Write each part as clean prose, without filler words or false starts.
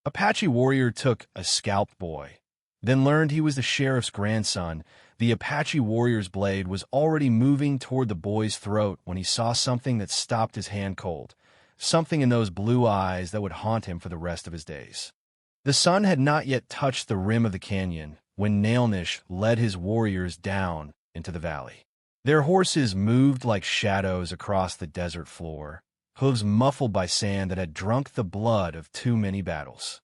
Apache warrior took a scalped boy, then learned he was the sheriff's grandson. The Apache warrior's blade was already moving toward the boy's throat when he saw something that stopped his hand cold, something in those blue eyes that would haunt him for the rest of his days. The sun had not yet touched the rim of the canyon when Naalnish led his warriors down into the valley. Their horses moved like shadows across the desert floor, hooves muffled by sand that had drunk the blood of too many battles.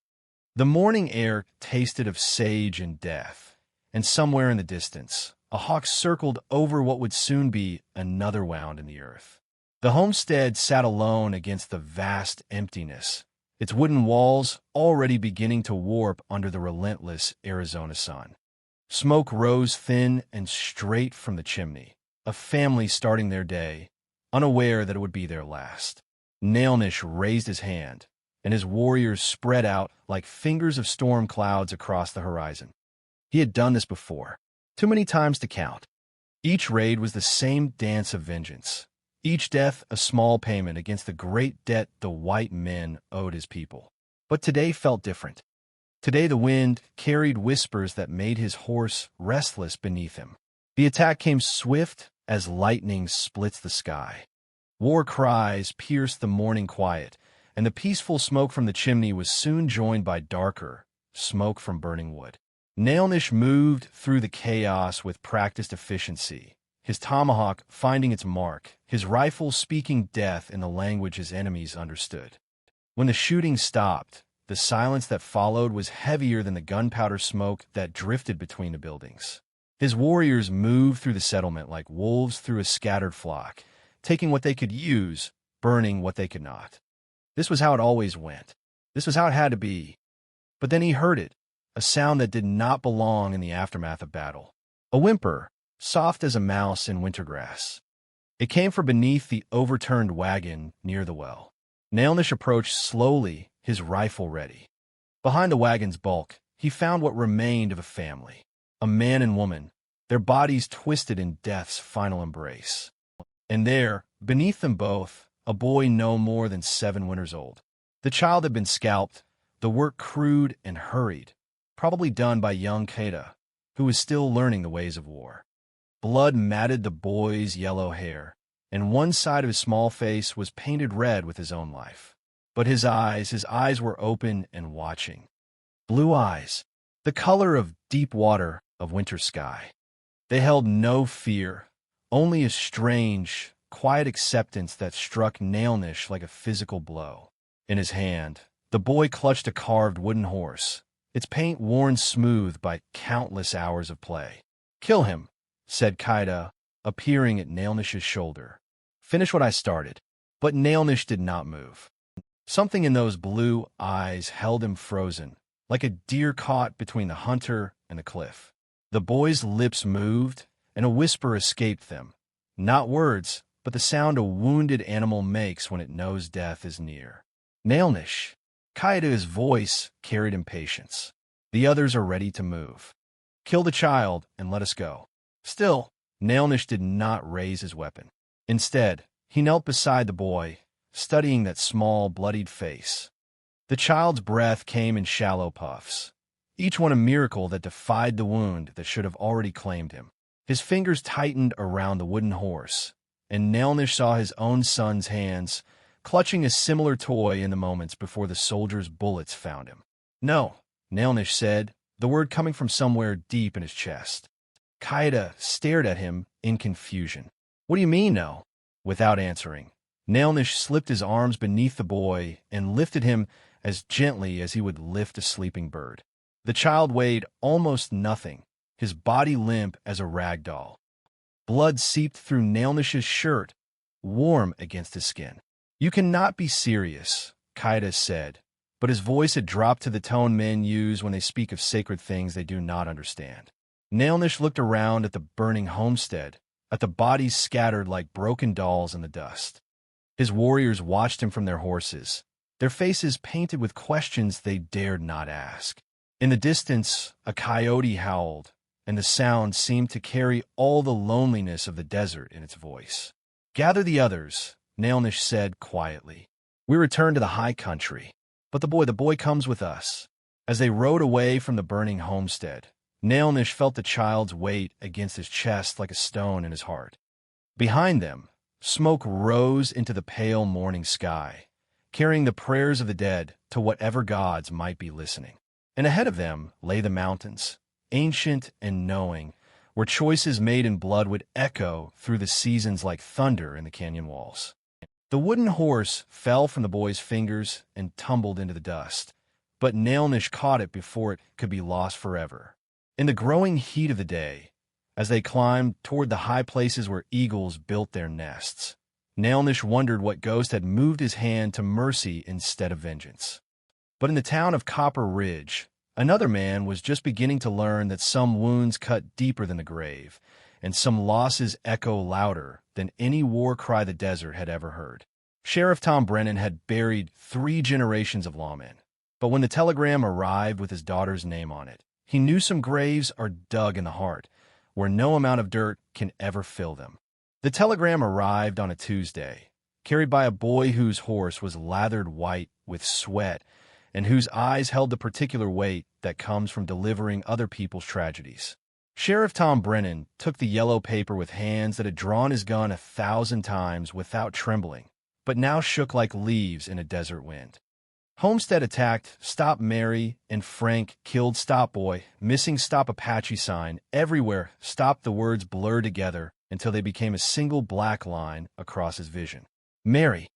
The morning air tasted of sage and death, and somewhere in the distance, a hawk circled over what would soon be another wound in the earth. The homestead sat alone against the vast emptiness, its wooden walls already beginning to warp under the relentless Arizona sun. Smoke rose thin and straight from the chimney, a family starting their day, unaware that it would be their last. Naalnish raised his hand, and his warriors spread out like fingers of storm clouds across the horizon. He had done this before, too many times to count. Each raid was the same dance of vengeance, each death a small payment against the great debt the white men owed his people. But today felt different. Today the wind carried whispers that made his horse restless beneath him. The attack came swift as lightning splits the sky. War cries pierced the morning quiet, and the peaceful smoke from the chimney was soon joined by darker smoke from burning wood. Naalnish moved through the chaos with practiced efficiency, his tomahawk finding its mark, his rifle speaking death in the language his enemies understood. When the shooting stopped, the silence that followed was heavier than the gunpowder smoke that drifted between the buildings. His warriors moved through the settlement like wolves through a scattered flock, taking what they could use, burning what they could not. This was how it always went. This was how it had to be. But then he heard it, a sound that did not belong in the aftermath of battle. A whimper, soft as a mouse in winter grass. It came from beneath the overturned wagon near the well. Naalnish approached slowly, his rifle ready. Behind the wagon's bulk, he found what remained of a family. A man and woman, their bodies twisted in death's final embrace. And there, beneath them both, a boy no more than 7 winters old. The child had been scalped, the work crude and hurried, probably done by young Qaeda, who was still learning the ways of war. Blood matted the boy's yellow hair, and one side of his small face was painted red with his own life. But his eyes were open and watching. Blue eyes, the color of deep water of winter sky. They held no fear, only a strange, quiet acceptance that struck Naalnish like a physical blow. In his hand, the boy clutched a carved wooden horse, its paint worn smooth by countless hours of play. "Kill him," said Qaeda, appearing at Naalnish's shoulder. "Finish what I started." But Naalnish did not move. Something in those blue eyes held him frozen, like a deer caught between the hunter and the cliff. The boy's lips moved, and a whisper escaped them. Not words, but the sound a wounded animal makes when it knows death is near. "Naalnish." Qaeda's voice carried impatience. "The others are ready to move. Kill the child and let us go." Still, Naalnish did not raise his weapon. Instead, he knelt beside the boy, studying that small, bloodied face. The child's breath came in shallow puffs, each one a miracle that defied the wound that should have already claimed him. His fingers tightened around the wooden horse, and Naalnish saw his own son's hands clutching a similar toy in the moments before the soldier's bullets found him. "No," Naalnish said, the word coming from somewhere deep in his chest. Qaeda stared at him in confusion. "What do you mean, no?" Without answering, Naalnish slipped his arms beneath the boy and lifted him as gently as he would lift a sleeping bird. The child weighed almost nothing, his body limp as a rag doll. Blood seeped through Naalnish's shirt, warm against his skin. "You cannot be serious," Qaeda said, but his voice had dropped to the tone men use when they speak of sacred things they do not understand. Naalnish looked around at the burning homestead, at the bodies scattered like broken dolls in the dust. His warriors watched him from their horses, their faces painted with questions they dared not ask. In the distance, a coyote howled, and the sound seemed to carry all the loneliness of the desert in its voice. "Gather the others," Naalnish said quietly. "We return to the high country." But the boy comes with us. As they rode away from the burning homestead, Naalnish felt the child's weight against his chest like a stone in his heart. Behind them, smoke rose into the pale morning sky, carrying the prayers of the dead to whatever gods might be listening. And ahead of them lay the mountains, ancient and knowing, where choices made in blood would echo through the seasons like thunder in the canyon walls. The wooden horse fell from the boy's fingers and tumbled into the dust, but Naalnish caught it before it could be lost forever. In the growing heat of the day, as they climbed toward the high places where eagles built their nests, Naalnish wondered what ghost had moved his hand to mercy instead of vengeance. But in the town of Copper Ridge, another man was just beginning to learn that some wounds cut deeper than the grave, and some losses echo louder than any war cry the desert had ever heard. Sheriff Tom Brennan had buried 3 generations of lawmen, but when the telegram arrived with his daughter's name on it, he knew some graves are dug in the heart, where no amount of dirt can ever fill them. The telegram arrived on a Tuesday, carried by a boy whose horse was lathered white with sweat and whose eyes held the particular weight that comes from delivering other people's tragedies. Sheriff Tom Brennan took the yellow paper with hands that had drawn his gun 1,000 times without trembling, but now shook like leaves in a desert wind. Homestead attacked, Stop Mary, and Frank killed Stop Boy, missing Stop Apache sign, everywhere Stop the words blurred together until they became a single black line across his vision. Mary,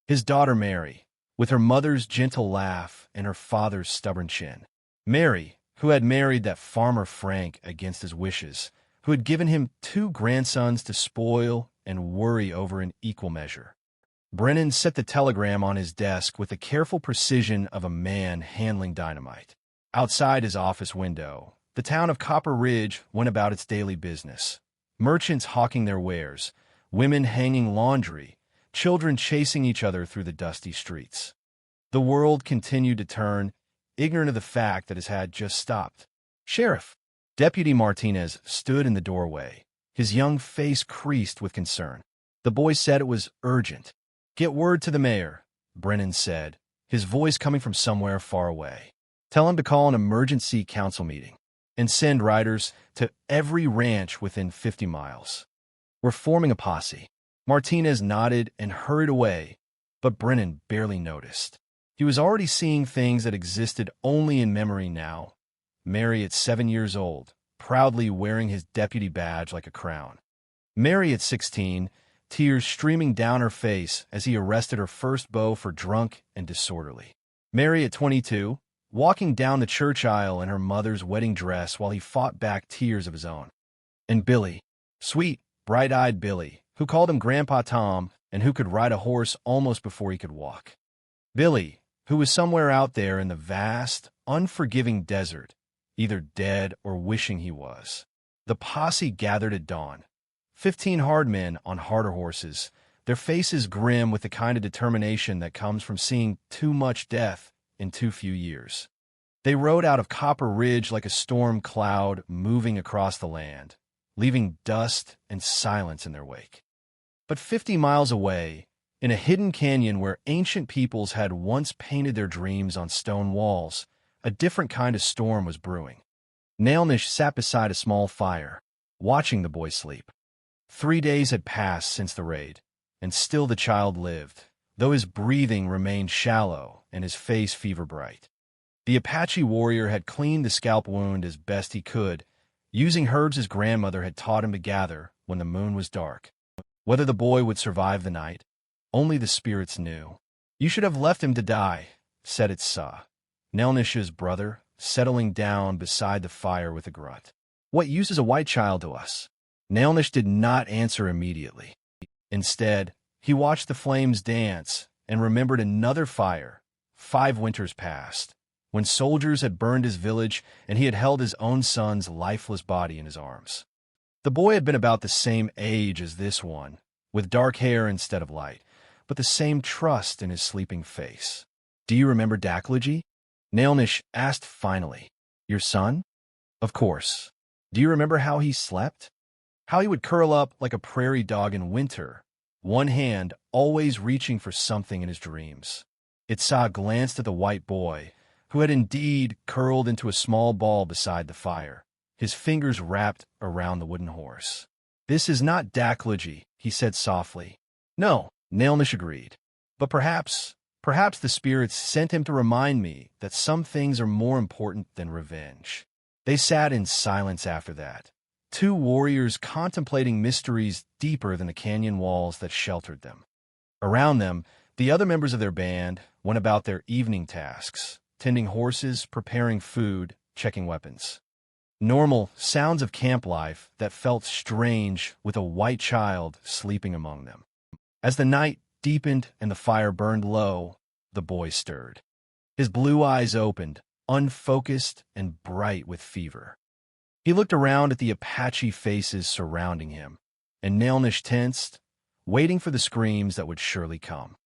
his daughter Mary, with her mother's gentle laugh and her father's stubborn chin. Mary, who had married that farmer Frank against his wishes, who had given him 2 grandsons to spoil and worry over in equal measure. Brennan set the telegram on his desk with the careful precision of a man handling dynamite. Outside his office window, the town of Copper Ridge went about its daily business. Merchants hawking their wares, women hanging laundry, children chasing each other through the dusty streets. The world continued to turn, ignorant of the fact that it had just stopped. Sheriff! Deputy Martinez stood in the doorway, his young face creased with concern. The boy said it was urgent. Get word to the mayor, Brennan said, his voice coming from somewhere far away. Tell him to call an emergency council meeting and send riders to every ranch within 50 miles. We're forming a posse. Martinez nodded and hurried away, but Brennan barely noticed. He was already seeing things that existed only in memory now. Mary at 7 years old, proudly wearing his deputy badge like a crown. Mary at 16, tears streaming down her face as he arrested her first beau for drunk and disorderly. Mary at 22, walking down the church aisle in her mother's wedding dress while he fought back tears of his own. And Billy, sweet, bright-eyed Billy, who called him Grandpa Tom and who could ride a horse almost before he could walk. Billy, who was somewhere out there in the vast, unforgiving desert, either dead or wishing he was. The posse gathered at dawn. 15 hard men on harder horses, their faces grim with the kind of determination that comes from seeing too much death in too few years. They rode out of Copper Ridge like a storm cloud moving across the land, leaving dust and silence in their wake. But 50 miles away, in a hidden canyon where ancient peoples had once painted their dreams on stone walls, a different kind of storm was brewing. Naalnish sat beside a small fire, watching the boy sleep. 3 days had passed since the raid, and still the child lived, though his breathing remained shallow and his face fever-bright. The Apache warrior had cleaned the scalp wound as best he could, using herbs his grandmother had taught him to gather when the moon was dark. Whether the boy would survive the night, only the spirits knew. You should have left him to die, said its Sa, Naalnish's brother, settling down beside the fire with a grunt. What use is a white child to us? Naalnish did not answer immediately. Instead, he watched the flames dance and remembered another fire, 5 winters past, when soldiers had burned his village and he had held his own son's lifeless body in his arms. The boy had been about the same age as this one, with dark hair instead of light, but the same trust in his sleeping face. Do you remember Daklogy? Naalnish asked finally. Your son? Of course. Do you remember how he slept? How he would curl up like a prairie dog in winter, one hand always reaching for something in his dreams. Itsa glanced at the white boy, who had indeed curled into a small ball beside the fire, his fingers wrapped around the wooden horse. "This is not Daklogy," he said softly. "No," Naalnish agreed. "But perhaps the spirits sent him to remind me that some things are more important than revenge." They sat in silence after that, two warriors contemplating mysteries deeper than the canyon walls that sheltered them. Around them, the other members of their band went about their evening tasks, tending horses, preparing food, checking weapons. Normal sounds of camp life that felt strange with a white child sleeping among them. As the night deepened and the fire burned low, the boy stirred. His blue eyes opened, unfocused and bright with fever. He looked around at the Apache faces surrounding him, and Naalnish tensed, waiting for the screams that would surely come.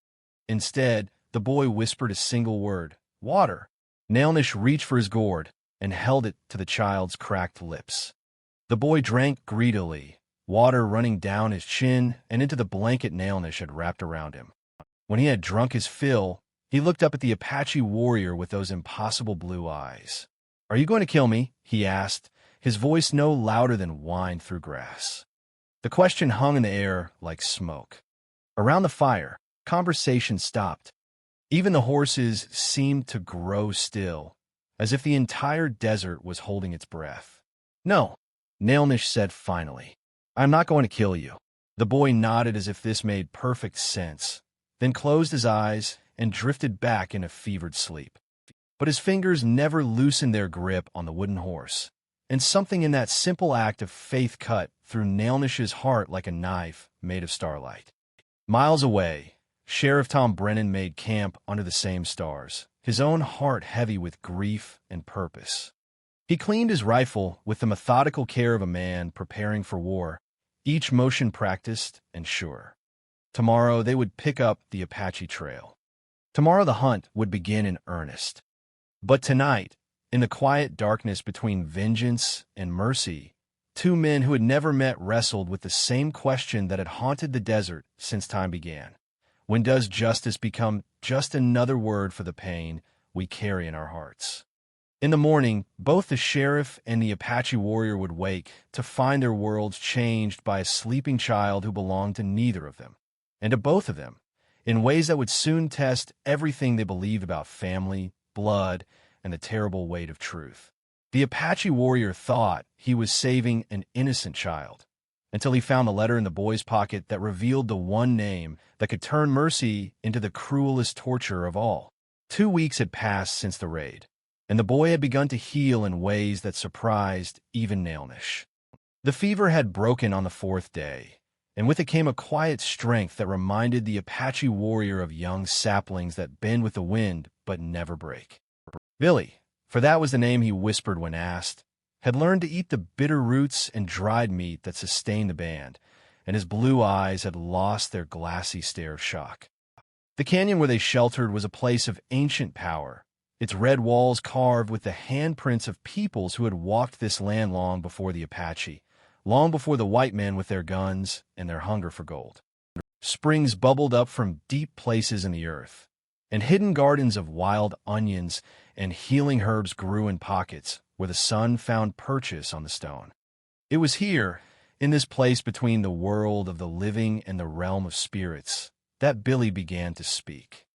Instead, the boy whispered a single word, "Water." Naalnish reached for his gourd and held it to the child's cracked lips. The boy drank greedily, water running down his chin and into the blanket Naalnish had wrapped around him. When he had drunk his fill, he looked up at the Apache warrior with those impossible blue eyes. "Are you going to kill me?" he asked, his voice no louder than whine through grass. The question hung in the air like smoke. Around the fire, conversation stopped. Even the horses seemed to grow still, as if the entire desert was holding its breath. "No," Naalnish said finally. "I'm not going to kill you." The boy nodded as if this made perfect sense, then closed his eyes and drifted back in a fevered sleep. But his fingers never loosened their grip on the wooden horse, and something in that simple act of faith cut through Naalnish's heart like a knife made of starlight. Miles away, Sheriff Tom Brennan made camp under the same stars, his own heart heavy with grief and purpose. He cleaned his rifle with the methodical care of a man preparing for war, each motion practiced and sure. Tomorrow they would pick up the Apache trail. Tomorrow the hunt would begin in earnest. But tonight, in the quiet darkness between vengeance and mercy, two men who had never met wrestled with the same question that had haunted the desert since time began. When does justice become just another word for the pain we carry in our hearts? In the morning, both the sheriff and the Apache warrior would wake to find their worlds changed by a sleeping child who belonged to neither of them, and to both of them, in ways that would soon test everything they believed about family, blood, and the terrible weight of truth. The Apache warrior thought he was saving an innocent child, until he found the letter in the boy's pocket that revealed the one name that could turn mercy into the cruelest torture of all. 2 weeks had passed since the raid, and the boy had begun to heal in ways that surprised even Naalnish. The fever had broken on the 4th day, and with it came a quiet strength that reminded the Apache warrior of young saplings that bend with the wind but never break. Billy, for that was the name he whispered when asked, had learned to eat the bitter roots and dried meat that sustained the band, and his blue eyes had lost their glassy stare of shock. The canyon where they sheltered was a place of ancient power, its red walls carved with the handprints of peoples who had walked this land long before the Apache, long before the white men with their guns and their hunger for gold. Springs bubbled up from deep places in the earth, and hidden gardens of wild onions and healing herbs grew in pockets where the sun found purchase on the stone. It was here, in this place between the world of the living and the realm of spirits, that Billy began to speak.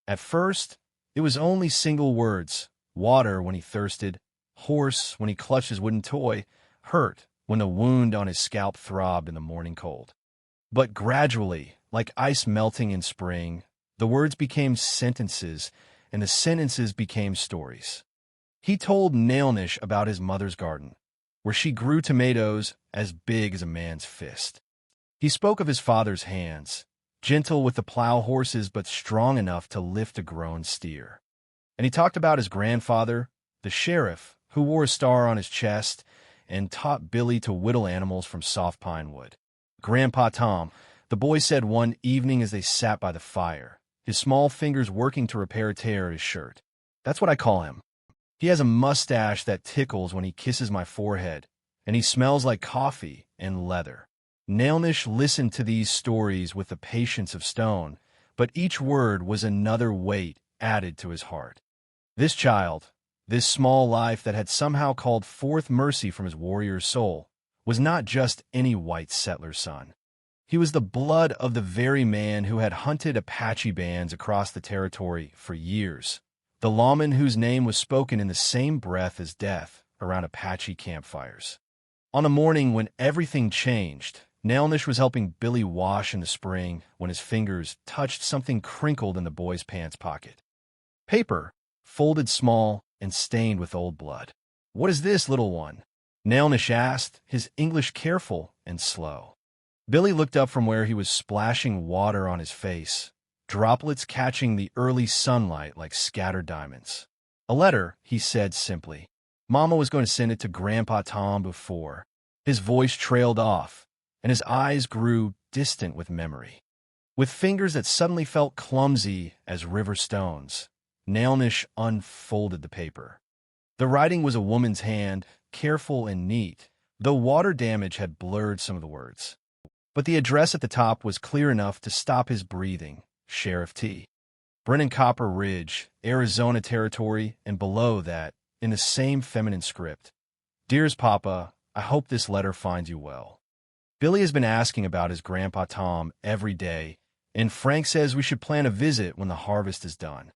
At first, it was only single words: water when he thirsted, horse when he clutched his wooden toy, hurt when the wound on his scalp throbbed in the morning cold. But gradually, like ice melting in spring, the words became sentences, and the sentences became stories. He told Naalnish about his mother's garden, where she grew tomatoes as big as a man's fist. He spoke of his father's hands, gentle with the plow horses but strong enough to lift a grown steer. And he talked about his grandfather, the sheriff, who wore a star on his chest and taught Billy to whittle animals from soft pine wood. "Grandpa Tom," the boy said one evening as they sat by the fire, his small fingers working to repair a tear in his shirt. "That's what I call him. He has a mustache that tickles when he kisses my forehead, and he smells like coffee and leather." Naalnish listened to these stories with the patience of stone, but each word was another weight added to his heart. This child, this small life that had somehow called forth mercy from his warrior's soul, was not just any white settler's son. He was the blood of the very man who had hunted Apache bands across the territory for years, the lawman whose name was spoken in the same breath as death around Apache campfires. On a morning when everything changed, Naalnish was helping Billy wash in the spring when his fingers touched something crinkled in the boy's pants pocket. Paper, folded small and stained with old blood. "What is this, little one?" Naalnish asked, his English careful and slow. Billy looked up from where he was splashing water on his face, droplets catching the early sunlight like scattered diamonds. "A letter," he said simply. "Mama was going to send it to Grandpa Tom before." His voice trailed off, and his eyes grew distant with memory. With fingers that suddenly felt clumsy as river stones, Naalnish unfolded the paper. The writing was a woman's hand, careful and neat, though water damage had blurred some of the words. But the address at the top was clear enough to stop his breathing: Sheriff T. Brennan, Copper Ridge, Arizona Territory, and below that, in the same feminine script, "Dearest Papa, I hope this letter finds you well. Billy has been asking about his Grandpa Tom every day, and Frank says we should plan a visit when the harvest is done.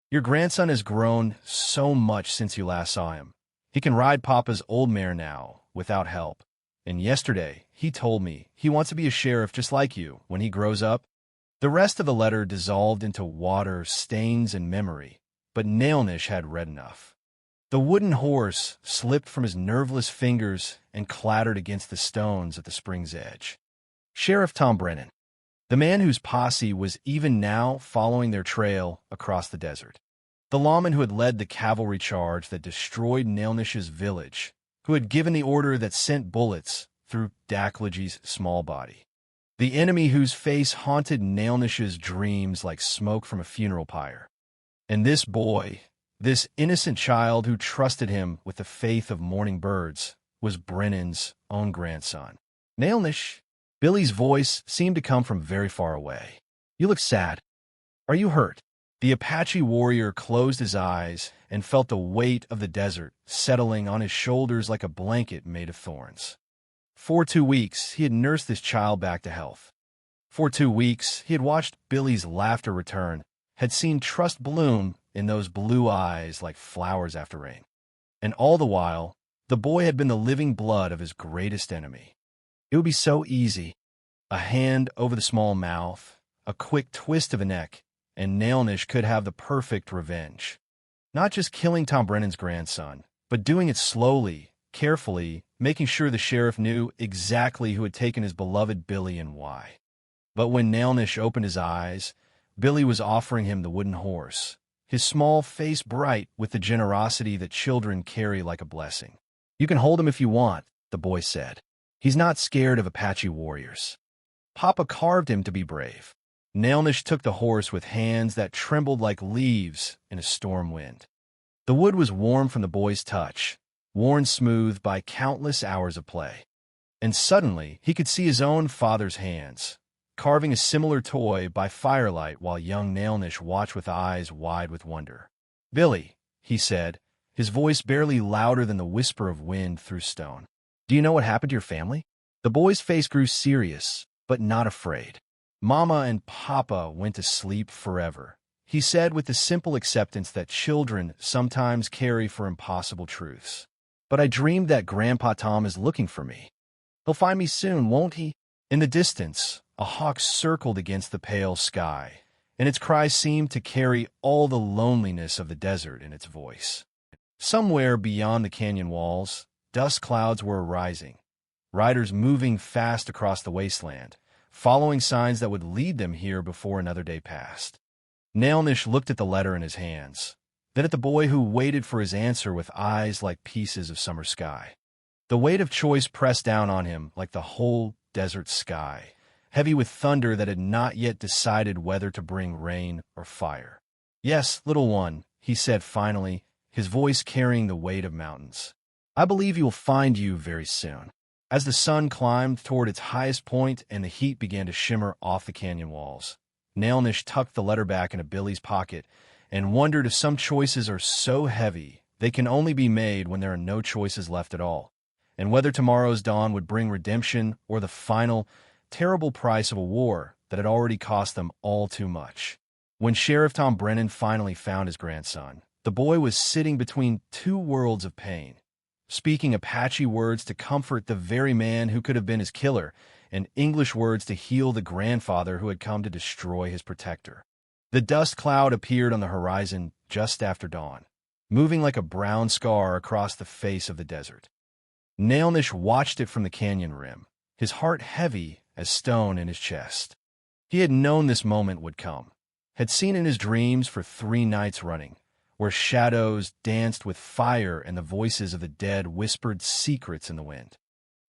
Your grandson has grown so much since you last saw him. He can ride Papa's old mare now, without help. And yesterday, he told me he wants to be a sheriff just like you when he grows up." The rest of the letter dissolved into water, stains, and memory, but Naalnish had read enough. The wooden horse slipped from his nerveless fingers and clattered against the stones at the spring's edge. Sheriff Tom Brennan, the man whose posse was even now following their trail across the desert. The lawman who had led the cavalry charge that destroyed Naalnish's village, who had given the order that sent bullets through Dakliji's small body. The enemy whose face haunted Naalnish's dreams like smoke from a funeral pyre. And this boy, this innocent child who trusted him with the faith of morning birds, was Brennan's own grandson. "Naalnish," Billy's voice seemed to come from very far away. "You look sad. Are you hurt?" The Apache warrior closed his eyes and felt the weight of the desert settling on his shoulders like a blanket made of thorns. For 2 weeks, he had nursed this child back to health. For 2 weeks, he had watched Billy's laughter return, had seen trust bloom in those blue eyes like flowers after rain. And all the while, the boy had been the living blood of his greatest enemy. It would be so easy. A hand over the small mouth, a quick twist of the neck, and Naalnish could have the perfect revenge. Not just killing Tom Brennan's grandson, but doing it slowly, carefully, making sure the sheriff knew exactly who had taken his beloved Billy and why. But when Naalnish opened his eyes, Billy was offering him the wooden horse, his small face bright with the generosity that children carry like a blessing. "You can hold him if you want," the boy said. "He's not scared of Apache warriors. Papa carved him to be brave." Naalnish took the horse with hands that trembled like leaves in a storm wind. The wood was warm from the boy's touch, worn smooth by countless hours of play. And suddenly, he could see his own father's hands, carving a similar toy by firelight while young Naalnish watched with eyes wide with wonder. "Billy," he said, his voice barely louder than the whisper of wind through stone. "Do you know what happened to your family?" The boy's face grew serious, but not afraid. "Mama and Papa went to sleep forever," he said with the simple acceptance that children sometimes carry for impossible truths. "But I dreamed that Grandpa Tom is looking for me. He'll find me soon, won't he?" In the distance, a hawk circled against the pale sky, and its cry seemed to carry all the loneliness of the desert in its voice. Somewhere beyond the canyon walls, dust clouds were arising, riders moving fast across the wasteland, following signs that would lead them here before another day passed. Naalnish looked at the letter in his hands, then at the boy who waited for his answer with eyes like pieces of summer sky. The weight of choice pressed down on him like the whole desert sky, heavy with thunder that had not yet decided whether to bring rain or fire. "Yes, little one," he said finally, his voice carrying the weight of mountains. "I believe you will find you very soon." As the sun climbed toward its highest point and the heat began to shimmer off the canyon walls, Naalnish tucked the letter back into Billy's pocket and wondered if some choices are so heavy they can only be made when there are no choices left at all, and whether tomorrow's dawn would bring redemption or the final, terrible price of a war that had already cost them all too much. When Sheriff Tom Brennan finally found his grandson, the boy was sitting between two worlds of pain, speaking Apache words to comfort the very man who could have been his killer, and English words to heal the grandfather who had come to destroy his protector. The dust cloud appeared on the horizon just after dawn, moving like a brown scar across the face of the desert. Naalnish watched it from the canyon rim, his heart heavy as stone in his chest. He had known this moment would come, had seen in his dreams for 3 nights running, where shadows danced with fire and the voices of the dead whispered secrets in the wind.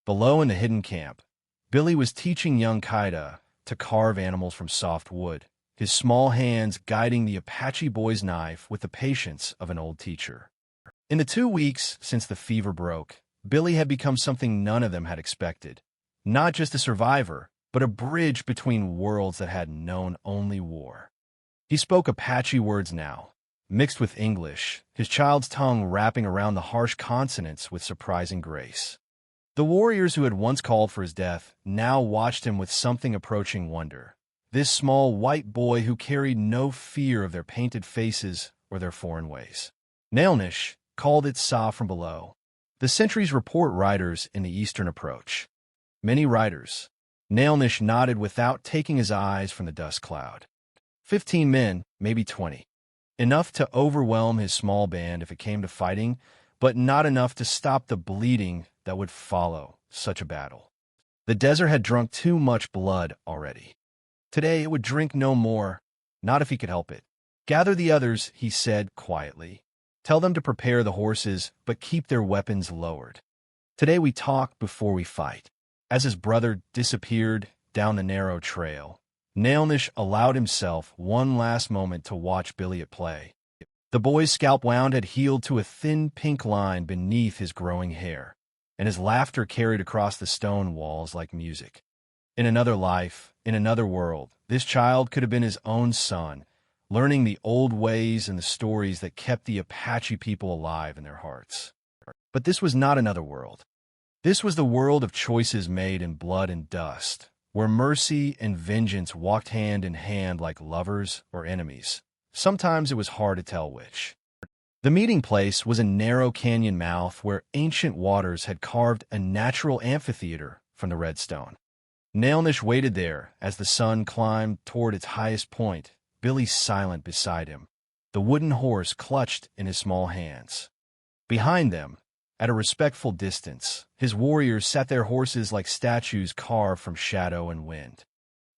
Below in the hidden camp, Billy was teaching young Kaida to carve animals from soft wood, his small hands guiding the Apache boy's knife with the patience of an old teacher. In the 2 weeks since the fever broke, Billy had become something none of them had expected. Not just a survivor, but a bridge between worlds that had known only war. He spoke Apache words now, mixed with English, his child's tongue wrapping around the harsh consonants with surprising grace. The warriors who had once called for his death now watched him with something approaching wonder. This small white boy who carried no fear of their painted faces or their foreign ways. Naalnish called it Sa from below. The sentries report riders in the eastern approach. Many riders. Naalnish nodded without taking his eyes from the dust cloud. 15 men, maybe 20. Enough to overwhelm his small band if it came to fighting, but not enough to stop the bleeding that would follow such a battle. The desert had drunk too much blood already. Today it would drink no more, not if he could help it. Gather the others, he said quietly. Tell them to prepare the horses, but keep their weapons lowered. Today we talk before we fight. As his brother disappeared down the narrow trail, Naalnish allowed himself one last moment to watch Billy at play. The boy's scalp wound had healed to a thin pink line beneath his growing hair, and his laughter carried across the stone walls like music. In another life, in another world, this child could have been his own son, learning the old ways and the stories that kept the Apache people alive in their hearts. But this was not another world. This was the world of choices made in blood and dust, where mercy and vengeance walked hand in hand like lovers or enemies. Sometimes it was hard to tell which. The meeting place was a narrow canyon mouth where ancient waters had carved a natural amphitheater from the red stone. Naalnish waited there as the sun climbed toward its highest point, Billy silent beside him, the wooden horse clutched in his small hands. Behind them, at a respectful distance, his warriors sat their horses like statues carved from shadow and wind.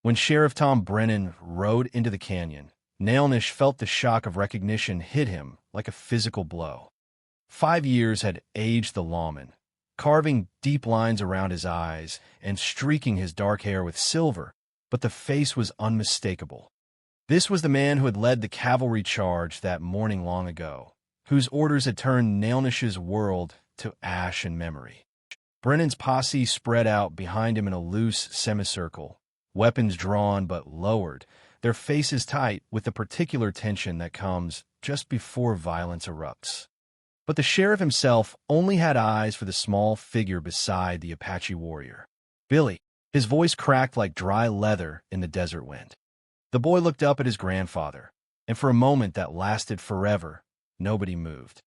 When Sheriff Tom Brennan rode into the canyon, Naalnish felt the shock of recognition hit him like a physical blow. 5 years had aged the lawman, carving deep lines around his eyes and streaking his dark hair with silver, but the face was unmistakable. This was the man who had led the cavalry charge that morning long ago, whose orders had turned Naalnish's world to ash and memory. Brennan's posse spread out behind him in a loose semicircle, weapons drawn but lowered, their faces tight with the particular tension that comes just before violence erupts. But the sheriff himself only had eyes for the small figure beside the Apache warrior. Billy. His voice cracked like dry leather in the desert wind. The boy looked up at his grandfather, and for a moment that lasted forever, nobody moved.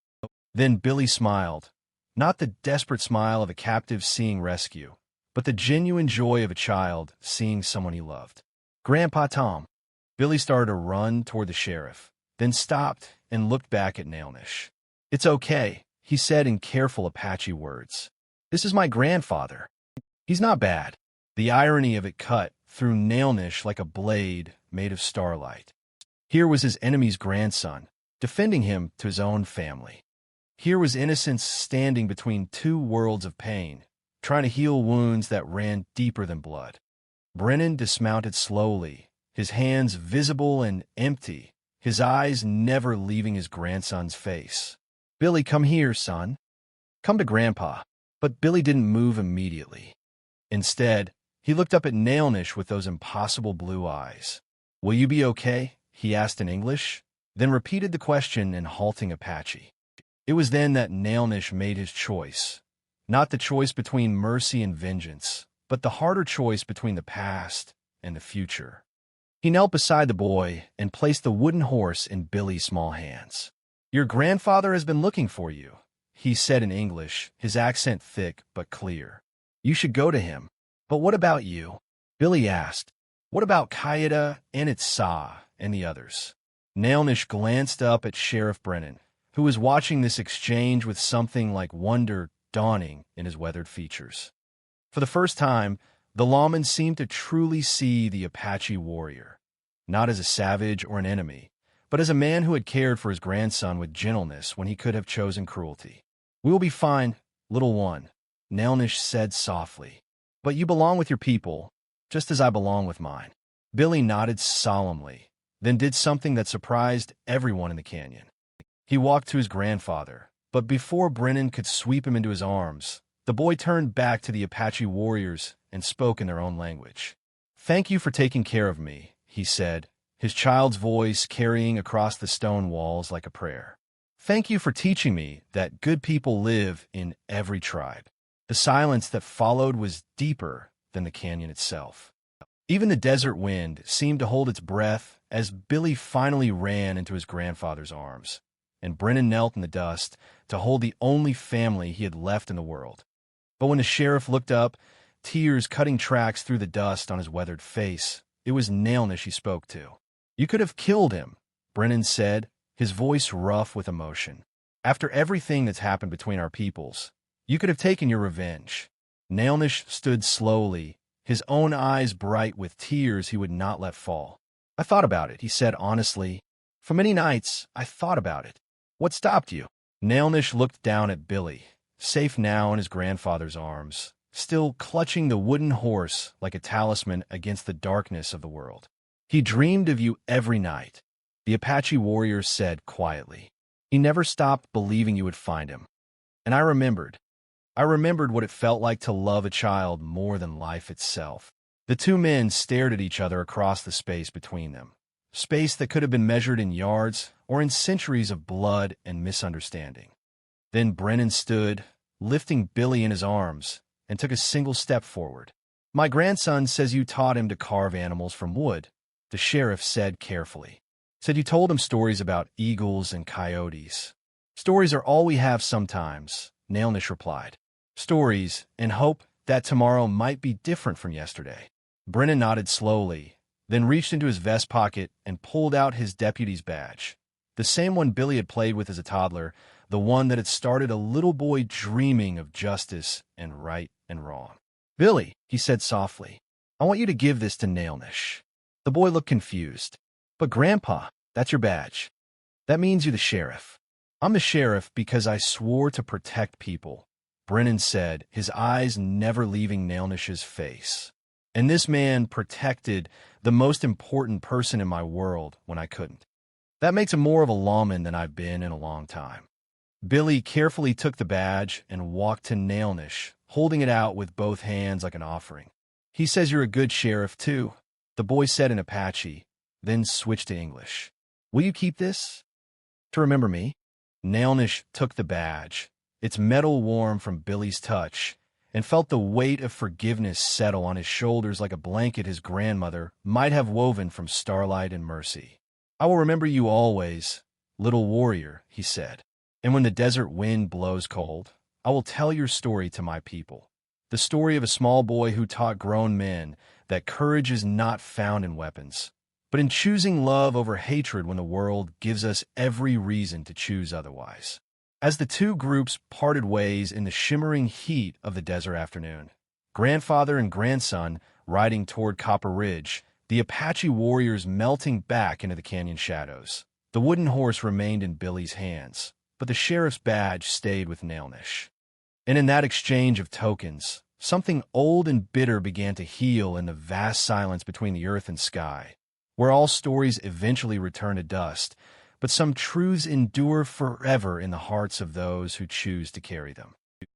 Then Billy smiled, not the desperate smile of a captive seeing rescue, but the genuine joy of a child seeing someone he loved. Grandpa Tom. Billy started to run toward the sheriff, then stopped and looked back at Naalnish. It's okay, he said in careful Apache words. This is my grandfather. He's not bad. The irony of it cut through Naalnish like a blade made of starlight. Here was his enemy's grandson, defending him to his own family. Here was innocence standing between two worlds of pain, trying to heal wounds that ran deeper than blood. Brennan dismounted slowly, his hands visible and empty, his eyes never leaving his grandson's face. Billy, come here, son. Come to Grandpa. But Billy didn't move immediately. Instead, he looked up at Naalnish with those impossible blue eyes. Will you be okay? He asked in English. then repeated the question in halting Apache. It was then that Naalnish made his choice. Not the choice between mercy and vengeance, but the harder choice between the past and the future. He knelt beside the boy and placed the wooden horse in Billy's small hands. "Your grandfather has been looking for you," he said in English, his accent thick but clear. "You should go to him." "But what about you?" Billy asked. "What about Qaeda and Itza and the others?" Naalnish glanced up at Sheriff Brennan, who was watching this exchange with something like wonder dawning in his weathered features. For the first time, the lawman seemed to truly see the Apache warrior, not as a savage or an enemy, but as a man who had cared for his grandson with gentleness when he could have chosen cruelty. "We will be fine, little one," Naalnish said softly. "But you belong with your people, just as I belong with mine." Billy nodded solemnly, then did something that surprised everyone in the canyon. He walked to his grandfather, but before Brennan could sweep him into his arms, the boy turned back to the Apache warriors and spoke in their own language. "Thank you for taking care of me," he said, his child's voice carrying across the stone walls like a prayer. "Thank you for teaching me that good people live in every tribe." The silence that followed was deeper than the canyon itself. Even the desert wind seemed to hold its breath as Billy finally ran into his grandfather's arms, and Brennan knelt in the dust to hold the only family he had left in the world. But when the sheriff looked up, tears cutting tracks through the dust on his weathered face, it was Naalnish he spoke to. "You could have killed him," Brennan said, his voice rough with emotion. "After everything that's happened between our peoples, you could have taken your revenge." Naalnish stood slowly, his own eyes bright with tears he would not let fall. "I thought about it," he said honestly. "For many nights, I thought about it." "What stopped you?" Naalnish looked down at Billy, safe now in his grandfather's arms, still clutching the wooden horse like a talisman against the darkness of the world. "He dreamed of you every night," the Apache warrior said quietly. "He never stopped believing you would find him. And I remembered. I remembered what it felt like to love a child more than life itself." The two men stared at each other across the space between them, space that could have been measured in yards or in centuries of blood and misunderstanding. Then Brennan stood, lifting Billy in his arms, and took a single step forward. "My grandson says you taught him to carve animals from wood," the sheriff said carefully. "Said you told him stories about eagles and coyotes." "Stories are all we have sometimes," Naalnish replied. "Stories, and hope that tomorrow might be different from yesterday." Brennan nodded slowly, then reached into his vest pocket and pulled out his deputy's badge, the same one Billy had played with as a toddler, the one that had started a little boy dreaming of justice and right and wrong. "Billy," he said softly, "I want you to give this to Naalnish." The boy looked confused. "But Grandpa, that's your badge. That means you're the sheriff." "I'm the sheriff because I swore to protect people," Brennan said, his eyes never leaving Naalnish's face. "And this man protected the most important person in my world when I couldn't. That makes him more of a lawman than I've been in a long time." Billy carefully took the badge and walked to Naalnish, holding it out with both hands like an offering. "He says you're a good sheriff, too," the boy said in Apache, then switched to English. "Will you keep this? To remember me?" Naalnish took the badge, its metal warm from Billy's touch, and felt the weight of forgiveness settle on his shoulders like a blanket his grandmother might have woven from starlight and mercy. "I will remember you always, little warrior," he said. "And when the desert wind blows cold, I will tell your story to my people. The story of a small boy who taught grown men that courage is not found in weapons, but in choosing love over hatred when the world gives us every reason to choose otherwise." As the two groups parted ways in the shimmering heat of the desert afternoon, grandfather and grandson riding toward Copper Ridge, the Apache warriors melting back into the canyon shadows. The wooden horse remained in Billy's hands, but the sheriff's badge stayed with Naalnish. And in that exchange of tokens, something old and bitter began to heal in the vast silence between the earth and sky, where all stories eventually return to dust, but some truths endure forever in the hearts of those who choose to carry them.